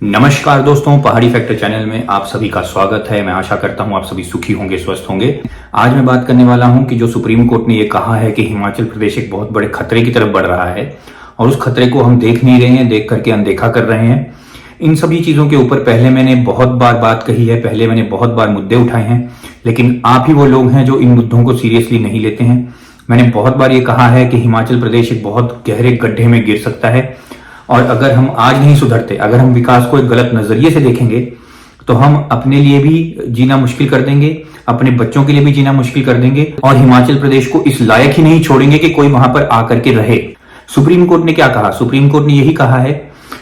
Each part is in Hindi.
नमस्कार दोस्तों, पहाड़ी फैक्टर चैनल में आप सभी का स्वागत है। मैं आशा करता हूं आप सभी सुखी होंगे, स्वस्थ होंगे। आज मैं बात करने वाला हूं कि जो सुप्रीम कोर्ट ने ये कहा है कि हिमाचल प्रदेश एक बहुत बड़े खतरे की तरफ बढ़ रहा है और उस खतरे को हम देख नहीं रहे हैं, देख करके अनदेखा कर रहे हैं। इन सभी चीजों के ऊपर पहले मैंने बहुत बार बात कही है, पहले मैंने बहुत बार मुद्दे उठाए हैं, लेकिन आप ही वो लोग हैं जो इन मुद्दों को सीरियसली नहीं लेते हैं। मैंने बहुत बार ये कहा है कि हिमाचल प्रदेश एक बहुत गहरे गड्ढे में गिर सकता है और अगर हम आज नहीं सुधरते, अगर हम विकास को एक गलत नजरिए से देखेंगे तो हम अपने लिए भी जीना मुश्किल कर देंगे, अपने बच्चों के लिए भी जीना मुश्किल कर देंगे और हिमाचल प्रदेश को इस लायक ही नहीं छोड़ेंगे कि कोई वहां पर आकर के रहे। सुप्रीम कोर्ट ने क्या कहा? सुप्रीम कोर्ट ने यही कहा है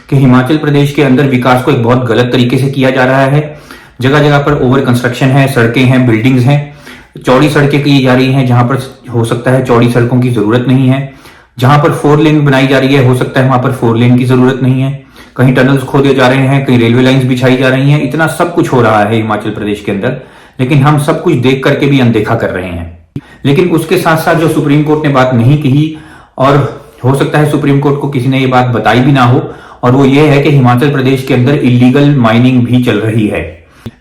कि हिमाचल प्रदेश के अंदर विकास को एक बहुत गलत तरीके से किया जा रहा है। जगह जगह पर ओवर कंस्ट्रक्शन है, सड़कें हैं, बिल्डिंग्स हैं, चौड़ी सड़कें की जा रही हैं जहां पर हो सकता है चौड़ी सड़कों की जरूरत नहीं है। जहां पर 4 लेन बनाई जा रही है, हो सकता है वहां पर 4 लेन की जरूरत नहीं है। कहीं टनल्स खोदे जा रहे हैं, कहीं रेलवे लाइंस बिछाई जा रही हैं। इतना सब कुछ हो रहा है हिमाचल प्रदेश के अंदर, लेकिन हम सब कुछ देख करके भी अनदेखा कर रहे हैं। लेकिन उसके साथ साथ जो सुप्रीम कोर्ट ने बात नहीं कही, और हो सकता है सुप्रीम कोर्ट को किसी ने ये बात बताई भी ना हो, और वो ये है कि हिमाचल प्रदेश के अंदर इलीगल माइनिंग भी चल रही है।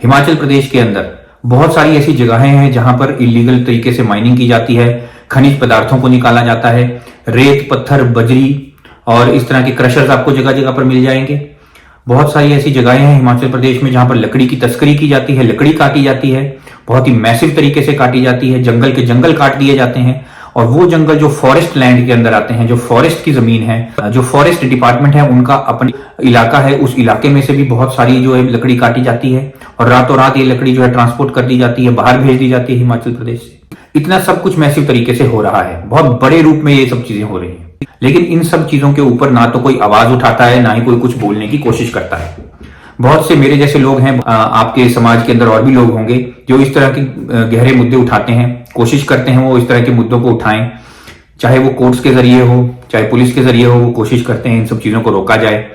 हिमाचल प्रदेश के अंदर बहुत सारी ऐसी जगहें हैं जहां पर इलीगल तरीके से माइनिंग की जाती है, खनिज पदार्थों को निकाला जाता है, रेत, पत्थर, बजरी और इस तरह के क्रशर्स आपको जगह जगह पर मिल जाएंगे। बहुत सारी ऐसी जगहें हैं हिमाचल प्रदेश में जहां पर लकड़ी की तस्करी की जाती है, लकड़ी काटी जाती है, बहुत ही मैसिव तरीके से काटी जाती है, जंगल के जंगल काट दिए जाते हैं और वो जंगल जो फॉरेस्ट लैंड के अंदर आते हैं, जो फॉरेस्ट की जमीन है, जो फॉरेस्ट डिपार्टमेंट है उनका अपना इलाका है, उस इलाके में से भी बहुत सारी जो है लकड़ी काटी जाती है और रातों रात ये लकड़ी जो है ट्रांसपोर्ट कर दी जाती है, बाहर भेज दी जाती है हिमाचल प्रदेश से। इतना सब कुछ मैसिव तरीके से हो रहा है, बहुत बड़े रूप में ये सब चीजें हो रही हैं, लेकिन इन सब चीजों के ऊपर ना तो कोई आवाज उठाता है, ना ही कोई कुछ बोलने की कोशिश करता है। बहुत से मेरे जैसे लोग हैं, आपके समाज के अंदर और भी लोग होंगे जो इस तरह के गहरे मुद्दे उठाते हैं, कोशिश करते हैं वो इस तरह के मुद्दों को उठाएं, चाहे वो कोर्ट्स के जरिए हो, चाहे पुलिस के जरिए हो, वो कोशिश करते हैं इन सब चीजों को रोका जाए।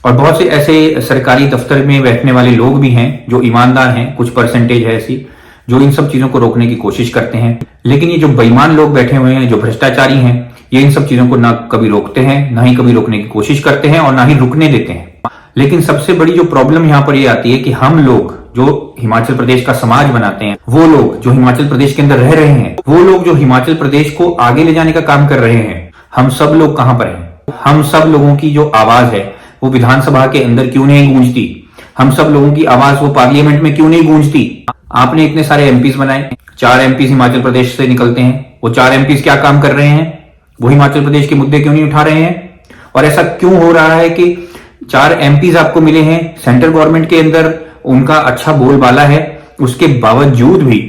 और बहुत से ऐसे सरकारी दफ्तर में बैठने वाले लोग भी हैं जो ईमानदार हैं, कुछ परसेंटेज है ऐसी जो इन सब चीजों को रोकने की कोशिश करते हैं। लेकिन ये जो बेईमान लोग बैठे हुए हैं, जो भ्रष्टाचारी हैं, ये इन सब चीजों को ना कभी रोकते हैं, ना ही कभी रोकने की कोशिश करते हैं और ना ही रुकने देते हैं। लेकिन सबसे बड़ी जो प्रॉब्लम यहाँ पर ये आती है कि हम लोग जो हिमाचल प्रदेश का समाज बनाते हैं, वो लोग जो हिमाचल प्रदेश के अंदर रह रहे हैं, वो लोग जो हिमाचल प्रदेश को आगे ले जाने का काम कर रहे हैं, हम सब लोग कहां पर हैं? हम सब लोगों की जो आवाज है वो विधानसभा के अंदर क्यों नहीं गूंजती? हम सब लोगों की आवाज वो पार्लियामेंट में क्यों नहीं गूंजती? आपने इतने सारे एमपीज बनाए, 4 एमपीज हिमाचल प्रदेश से निकलते हैं, वो 4 एमपीज क्या काम कर रहे हैं? वो हिमाचल प्रदेश के मुद्दे क्यों नहीं उठा रहे हैं? और ऐसा क्यों हो रहा है कि 4 एमपीज आपको मिले हैं, सेंट्रल गवर्नमेंट के अंदर उनका अच्छा बोलबाला है, उसके बावजूद भी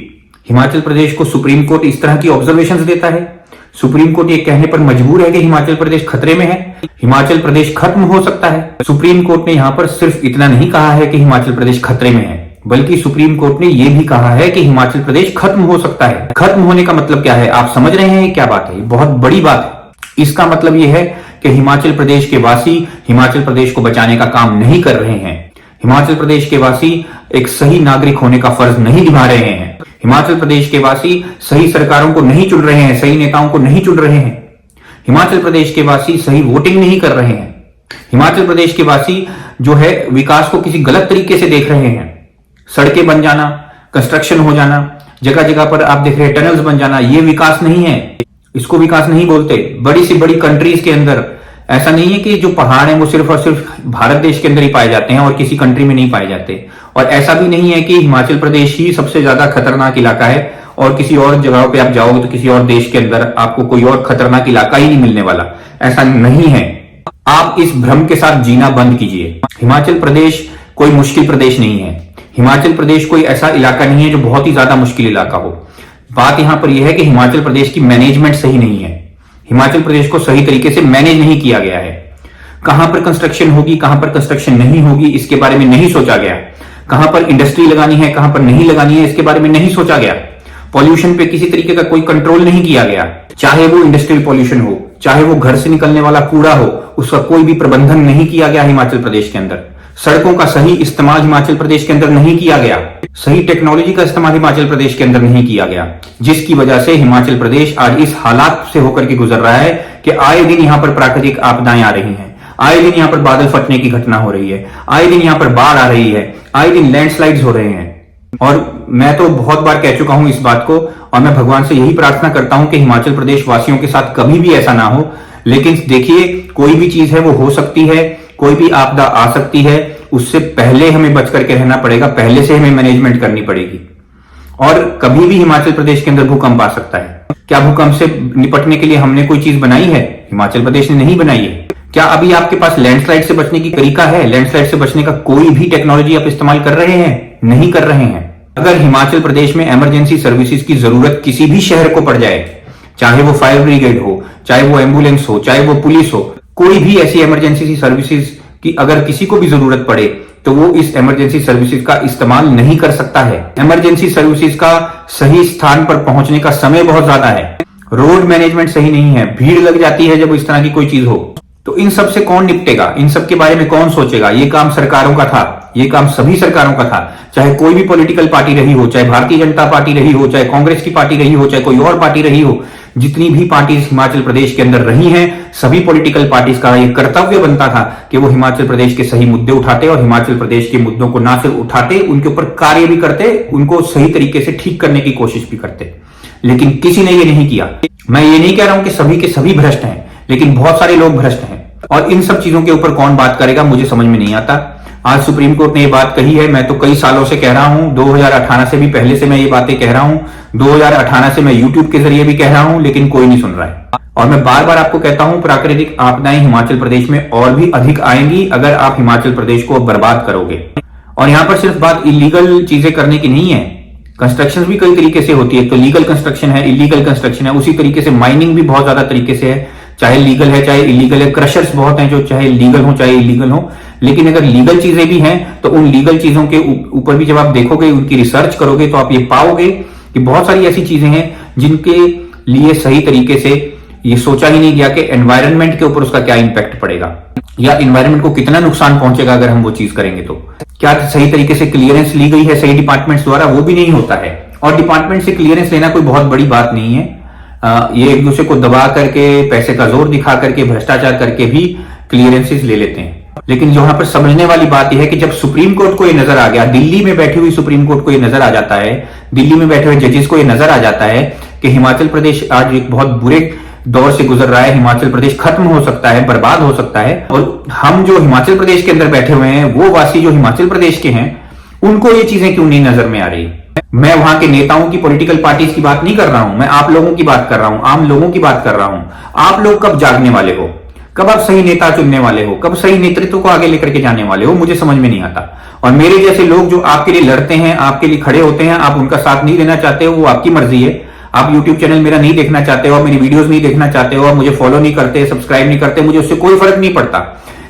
हिमाचल प्रदेश को सुप्रीम कोर्ट इस तरह की ऑब्जर्वेशंस देता है? सुप्रीम कोर्ट ये कहने पर मजबूर है कि हिमाचल प्रदेश खतरे में है, हिमाचल प्रदेश खत्म हो सकता है। सुप्रीम कोर्ट ने यहां पर सिर्फ इतना नहीं कहा है कि हिमाचल प्रदेश खतरे में है, बल्कि सुप्रीम कोर्ट ने यह भी कहा है कि हिमाचल प्रदेश खत्म हो सकता है। खत्म होने का मतलब क्या है? आप समझ रहे हैं ये क्या बात है? ये बहुत बड़ी बात है। इसका मतलब यह है कि हिमाचल प्रदेश के वासी हिमाचल प्रदेश को बचाने का काम नहीं कर रहे हैं। हिमाचल प्रदेश के वासी एक सही नागरिक होने का फर्ज नहीं निभा रहे हैं। हिमाचल प्रदेश के वासी सही सरकारों को नहीं चुन रहे हैं, सही नेताओं को नहीं चुन रहे हैं। हिमाचल प्रदेश के वासी सही वोटिंग नहीं कर रहे हैं। हिमाचल प्रदेश के वासी जो है विकास को किसी गलत तरीके से देख रहे हैं। सड़कें बन जाना, कंस्ट्रक्शन हो जाना, जगह जगह पर आप देख रहे हैं टनल्स बन जाना, ये विकास नहीं है, इसको विकास नहीं बोलते। बड़ी सी बड़ी कंट्रीज के अंदर ऐसा नहीं है कि जो पहाड़ हैं वो सिर्फ और सिर्फ भारत देश के अंदर ही पाए जाते हैं और किसी कंट्री में नहीं पाए जाते। और ऐसा भी नहीं है कि हिमाचल प्रदेश ही सबसे ज्यादा खतरनाक इलाका है और किसी और जगहों पे आप जाओगे तो किसी और देश के अंदर आपको कोई और खतरनाक इलाका ही नहीं मिलने वाला। ऐसा नहीं है। आप इस भ्रम के साथ जीना बंद कीजिए। हिमाचल प्रदेश कोई मुश्किल प्रदेश नहीं है। हिमाचल प्रदेश कोई ऐसा इलाका नहीं है जो बहुत ही ज्यादा मुश्किल इलाका हो। बात यहां पर यह है कि हिमाचल प्रदेश की मैनेजमेंट सही नहीं है। हिमाचल प्रदेश को सही तरीके से मैनेज नहीं किया गया है। कहां पर कंस्ट्रक्शन होगी, कहां पर कंस्ट्रक्शन नहीं होगी, इसके बारे में नहीं सोचा गया। कहां पर इंडस्ट्री लगानी है, कहां पर नहीं लगानी है, इसके बारे में नहीं सोचा गया। पॉल्यूशन पे किसी तरीके का कोई कंट्रोल नहीं किया गया, चाहे वो इंडस्ट्रियल पॉल्यूशन हो, चाहे वो घर से निकलने वाला कूड़ा हो, उसका कोई भी प्रबंधन नहीं किया गया हिमाचल प्रदेश के अंदर। सड़कों का सही इस्तेमाल हिमाचल प्रदेश के अंदर नहीं किया गया। सही टेक्नोलॉजी का इस्तेमाल हिमाचल प्रदेश के अंदर नहीं किया गया, जिसकी वजह से हिमाचल प्रदेश आज इस हालात से होकर के गुजर रहा है कि आए दिन यहां पर प्राकृतिक आपदाएं आ रही हैं, आए दिन यहाँ पर बादल फटने की घटना हो रही है, आए दिन यहाँ पर बाढ़ आ रही है, आए दिन लैंडस्लाइड्स हो रहे हैं। और मैं तो बहुत बार कह चुका हूं इस बात को, और मैं भगवान से यही प्रार्थना करता हूं कि हिमाचल प्रदेश वासियों के साथ कभी भी ऐसा ना हो। लेकिन देखिए, कोई भी चीज है वो हो सकती है, कोई भी आपदा आ सकती है, उससे पहले हमें बच करके रहना पड़ेगा, पहले से हमें मैनेजमेंट करनी पड़ेगी। और कभी भी हिमाचल प्रदेश के अंदर भूकंप आ सकता है। क्या भूकंप से निपटने के लिए हमने कोई चीज बनाई है? हिमाचल प्रदेश ने नहीं बनाई है। क्या अभी आपके पास लैंडस्लाइड से बचने की तरीका है? लैंडस्लाइड से बचने का कोई भी टेक्नोलॉजी आप इस्तेमाल कर रहे हैं? नहीं कर रहे हैं। अगर हिमाचल प्रदेश में इमरजेंसी सर्विसेज की जरूरत किसी भी शहर को पड़ जाए, चाहे वो फायर ब्रिगेड हो, चाहे वो एम्बुलेंस हो, चाहे वो पुलिस हो, कोई भी ऐसी इमरजेंसी सर्विसेज की अगर किसी को भी जरूरत पड़े तो वो इस इमरजेंसी सर्विसेज का इस्तेमाल नहीं कर सकता है। इमरजेंसी सर्विसेज का सही स्थान पर पहुंचने का समय बहुत ज्यादा है, रोड मैनेजमेंट सही नहीं है, भीड़ लग जाती है जब इस तरह की कोई चीज हो। तो इन सब से कौन निपटेगा? इन सब के बारे में कौन सोचेगा? ये काम सरकारों का था, ये काम सभी सरकारों का था, चाहे कोई भी पॉलिटिकल पार्टी रही हो, चाहे भारतीय जनता पार्टी रही हो, चाहे कांग्रेस की पार्टी रही हो, चाहे कोई और पार्टी रही हो। जितनी भी पार्टीज हिमाचल प्रदेश के अंदर रही हैं, सभी पॉलिटिकल पार्टीज का ये कर्तव्य बनता था कि वो हिमाचल प्रदेश के सही मुद्दे उठाते और हिमाचल प्रदेश के मुद्दों को ना सिर्फ उठाते, उनके ऊपर कार्य भी करते, उनको सही तरीके से ठीक करने की कोशिश भी करते। लेकिन किसी ने ये नहीं किया। मैं ये नहीं कह रहा हूं कि सभी के सभी भ्रष्ट हैं, लेकिन बहुत सारे लोग भ्रष्ट हैं। और इन सब चीजों के ऊपर कौन बात करेगा, मुझे समझ में नहीं आता। आज सुप्रीम कोर्ट ने ये बात कही है, मैं तो कई सालों से कह रहा हूं, 2018 से भी पहले से मैं ये बातें कह रहा हूं, 2018 से मैं यूट्यूब के जरिए भी कह रहा हूं, लेकिन कोई नहीं सुन रहा है। और मैं बार बार आपको कहता हूं, प्राकृतिक आपदाएं हिमाचल प्रदेश में और भी अधिक आएंगी अगर आप हिमाचल प्रदेश को बर्बाद करोगे। और यहां पर सिर्फ बात इलीगल चीजें करने की नहीं है, कंस्ट्रक्शन भी कई तरीके से होती है। तो लीगल कंस्ट्रक्शन है, इलीगल कंस्ट्रक्शन है, उसी तरीके से माइनिंग भी बहुत ज्यादा तरीके से है, चाहे लीगल है चाहे इलीगल है। क्रशर्स बहुत हैं जो चाहे लीगल हो चाहे इलीगल हो। लेकिन अगर लीगल चीजें भी हैं तो उन लीगल चीजों के ऊपर भी जब आप देखोगे, उनकी रिसर्च करोगे, तो आप ये पाओगे कि बहुत सारी ऐसी चीजें हैं जिनके लिए सही तरीके से ये सोचा ही नहीं गया कि एनवायरनमेंट के ऊपर उसका क्या इंपैक्ट पड़ेगा या एनवायरनमेंट को कितना नुकसान पहुंचेगा अगर हम वो चीज करेंगे। तो क्या सही तरीके से क्लियरेंस ली गई है सही डिपार्टमेंट्स द्वारा? वो भी नहीं होता है। और डिपार्टमेंट से क्लियरेंस लेना कोई बहुत बड़ी बात नहीं है। ये एक दूसरे को दबा करके, पैसे का जोर दिखा करके, भ्रष्टाचार करके भी क्लियरेंसेस ले लेते हैं। लेकिन यहाँ पर समझने वाली बात यह है कि जब सुप्रीम कोर्ट को ये नजर आ गया, दिल्ली में बैठी हुई सुप्रीम कोर्ट को ये नजर आ जाता है, दिल्ली में बैठे हुए जजेस को ये नजर आ जाता है कि हिमाचल प्रदेश आज एक बहुत बुरे दौर से गुजर रहा है, हिमाचल प्रदेश खत्म हो सकता है, बर्बाद हो सकता है। और हम जो हिमाचल प्रदेश के अंदर बैठे हुए हैं, वो वासी जो हिमाचल प्रदेश के हैं, उनको ये चीजें क्यों नहीं नजर में आ रही? मैं वहां के नेताओं की, पॉलिटिकल पार्टीज की बात नहीं कर रहा हूं, मैं आप लोगों की बात कर रहा हूं, आम लोगों की बात कर रहा हूं। आप लोग कब जागने वाले हो? कब आप सही नेता चुनने वाले हो? कब सही नेतृत्व को आगे लेकर के जाने वाले हो? मुझे समझ में नहीं आता। और मेरे जैसे लोग जो आपके लिए लड़ते हैं, आपके लिए खड़े होते हैं, आप उनका साथ नहीं देना चाहते हो, वो आपकी मर्जी है। आप यूट्यूब चैनल मेरा नहीं देखना चाहते हो, मेरी वीडियोस नहीं देखना चाहते हो, मुझे फॉलो नहीं करते, सब्सक्राइब नहीं करते, मुझे उससे कोई फर्क नहीं पड़ता।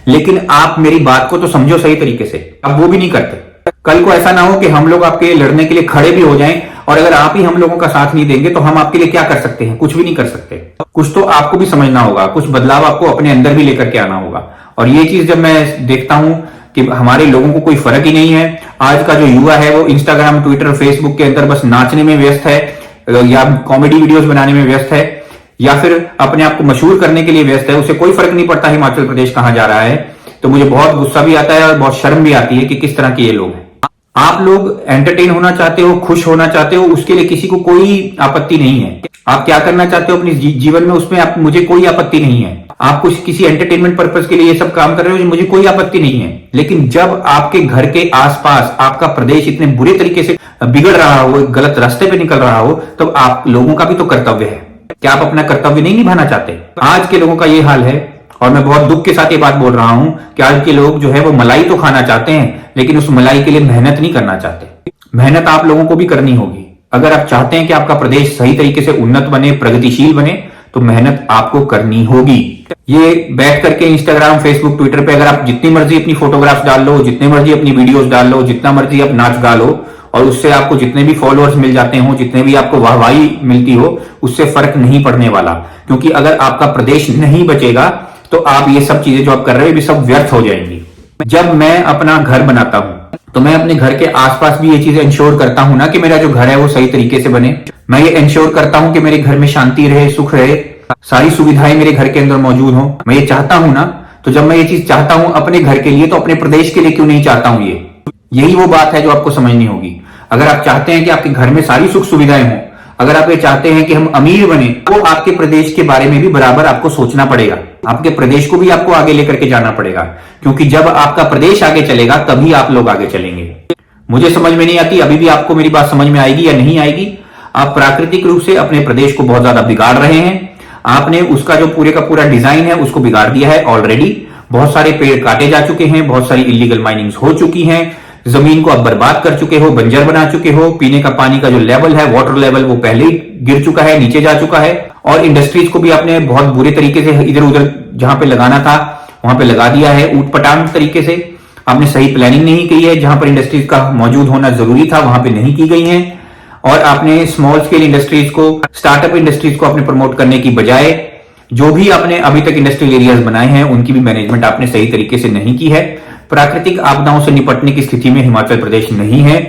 लेकिन आप मेरी बात को तो समझो सही तरीके से। आप वो भी नहीं करते। कल को ऐसा ना हो कि हम लोग आपके लिए लड़ने के लिए खड़े भी हो जाएं, और अगर आप ही हम लोगों का साथ नहीं देंगे तो हम आपके लिए क्या कर सकते हैं? कुछ भी नहीं कर सकते। कुछ तो आपको भी समझना होगा, कुछ बदलाव आपको अपने अंदर भी लेकर के आना होगा। और ये चीज जब मैं देखता हूं कि हमारे लोगों को कोई फर्क ही नहीं है, आज का जो युवा है वो इंस्टाग्राम, ट्विटर, फेसबुक के अंदर बस नाचने में व्यस्त है, या कॉमेडी वीडियोस बनाने में व्यस्त है, या फिर अपने आप को मशहूर करने के लिए व्यस्त है, उसे कोई फर्क नहीं पड़ता हिमाचल प्रदेश कहां जा रहा है। तो मुझे बहुत गुस्सा भी आता है और बहुत शर्म भी आती है कि किस तरह के ये लोग हैं। आप लोग एंटरटेन होना चाहते हो, खुश होना चाहते हो, उसके लिए किसी को कोई आपत्ति नहीं है। आप क्या करना चाहते हो अपने जीवन में, उसमें मुझे कोई आपत्ति नहीं है। आप कुछ किसी एंटरटेनमेंट पर्पस के लिए ये सब काम कर रहे हो, मुझे कोई आपत्ति नहीं है। लेकिन जब आपके घर के आसपास आपका प्रदेश इतने बुरे तरीके से बिगड़ रहा हो, गलत रास्ते पे निकल रहा हो, तब आप लोगों का भी तो कर्तव्य है। क्या आप अपना कर्तव्य नहीं निभाना चाहते? आज के लोगों का ये हाल है। और मैं बहुत दुख के साथ ये बात बोल रहा हूं कि आज के लोग जो है वो मलाई तो खाना चाहते हैं, लेकिन उस मलाई के लिए मेहनत नहीं करना चाहते। मेहनत आप लोगों को भी करनी होगी। अगर आप चाहते हैं कि आपका प्रदेश सही तरीके से उन्नत बने, प्रगतिशील बने, तो मेहनत आपको करनी होगी। ये बैठ करके इंस्टाग्राम, फेसबुक, ट्विटर पे अगर आप जितनी मर्जी अपनी फोटोग्राफ्स डाल लो, जितनी मर्जी अपनी वीडियोस डाल लो, जितना मर्जी आप नाच गा लो, और उससे आपको जितने भी फॉलोअर्स मिल जाते हो, जितने भी आपको वाहवाही मिलती हो, उससे फर्क नहीं पड़ने वाला। क्योंकि अगर आपका प्रदेश नहीं बचेगा तो आप ये सब चीजें जो आप कर रहे हो भी सब व्यर्थ हो जाएंगी। जब मैं अपना घर बनाता हूं तो मैं अपने घर के आसपास भी ये चीजें इंश्योर करता हूं ना कि मेरा जो घर है वो सही तरीके से बने। मैं ये इंश्योर करता हूं कि मेरे घर में शांति रहे, सुख रहे, सारी सुविधाएं मेरे घर के अंदर मौजूद हो। मैं ये चाहता हूं ना, तो जब मैं ये चीज चाहता हूं अपने घर के लिए तो अपने प्रदेश के लिए क्यों नहीं चाहता हूं? यही वो बात है जो आपको समझनी होगी। अगर आप चाहते हैं कि आपके घर में सारी सुख सुविधाएं हों, अगर आप ये चाहते हैं कि हम अमीर बने, तो आपके प्रदेश के बारे में भी बराबर आपको सोचना पड़ेगा। आपके प्रदेश को भी आपको आगे लेकर के जाना पड़ेगा, क्योंकि जब आपका प्रदेश आगे चलेगा तभी आप लोग आगे चलेंगे। मुझे समझ में नहीं आती, अभी भी आपको मेरी बात समझ में आएगी या नहीं आएगी। आप प्राकृतिक रूप से अपने प्रदेश को बहुत ज्यादा बिगाड़ रहे हैं। आपने उसका जो पूरे का पूरा डिजाइन है उसको बिगाड़ दिया है ऑलरेडी। बहुत सारे पेड़ काटे जा चुके हैं, बहुत सारी इलीगल माइनिंग्स हो चुकी हैं, जमीन को आप बर्बाद कर चुके हो, बंजर बना चुके हो। पीने का पानी का जो लेवल है, वाटर लेवल, वो पहले ही गिर चुका है, नीचे जा चुका है। और इंडस्ट्रीज को भी आपने बहुत बुरे तरीके से इधर उधर जहां पे लगाना था वहां पे लगा दिया है, ऊट पटांग तरीके से। आपने सही प्लानिंग नहीं की है, जहां पर इंडस्ट्रीज का मौजूद होना जरूरी था वहां पे नहीं की गई है। और आपने स्मॉल स्केल इंडस्ट्रीज को, स्टार्टअप इंडस्ट्रीज को आपने प्रमोट करने की बजाय जो भी आपने अभी तक इंडस्ट्रियल एरियाज बनाए हैं उनकी भी मैनेजमेंट आपने सही तरीके से नहीं की है। प्राकृतिक आपदाओं से निपटने की स्थिति में हिमाचल प्रदेश नहीं है।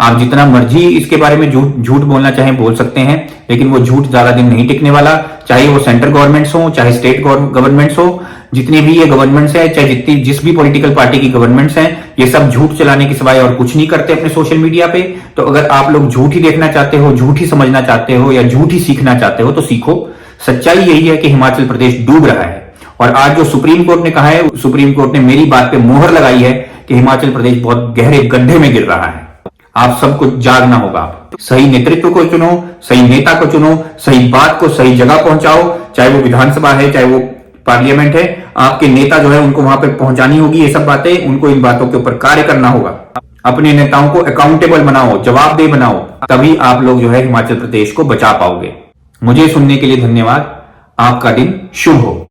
आप जितना मर्जी इसके बारे में झूठ बोलना चाहें बोल सकते हैं, लेकिन वो झूठ ज्यादा दिन नहीं टिकने वाला। चाहे वो सेंट्रल गवर्नमेंट्स हो, चाहे स्टेट गवर्नमेंट्स हो, जितनी भी ये गवर्नमेंट्स है, चाहे जिस भी पॉलिटिकल पार्टी की गवर्नमेंट्स हैं, ये सब झूठ चलाने के सिवाय और कुछ नहीं करते अपने सोशल मीडिया पे। तो अगर आप लोग झूठ ही देखना चाहते हो, झूठ ही समझना चाहते हो या झूठ ही सीखना चाहते हो तो सीखो। सच्चाई यही है कि हिमाचल प्रदेश डूब रहा है। और आज जो सुप्रीम कोर्ट ने कहा है, सुप्रीम कोर्ट ने मेरी बात पे मोहर लगाई है कि हिमाचल प्रदेश बहुत गहरे गड्ढे में गिर रहा है। आप सबको जागना होगा। सही नेतृत्व को चुनो, सही नेता को चुनो, सही बात को सही जगह पहुंचाओ, चाहे वो विधानसभा है, चाहे वो पार्लियामेंट है। आपके नेता जो है उनको वहां पे पहुंचानी होगी ये सब बातें, उनको इन बातों के ऊपर कार्य करना होगा। अपने नेताओं को अकाउंटेबल बनाओ, जवाबदेह बनाओ, तभी आप लोग जो है हिमाचल प्रदेश को बचा पाओगे। मुझे सुनने के लिए धन्यवाद। आपका दिन शुभ हो।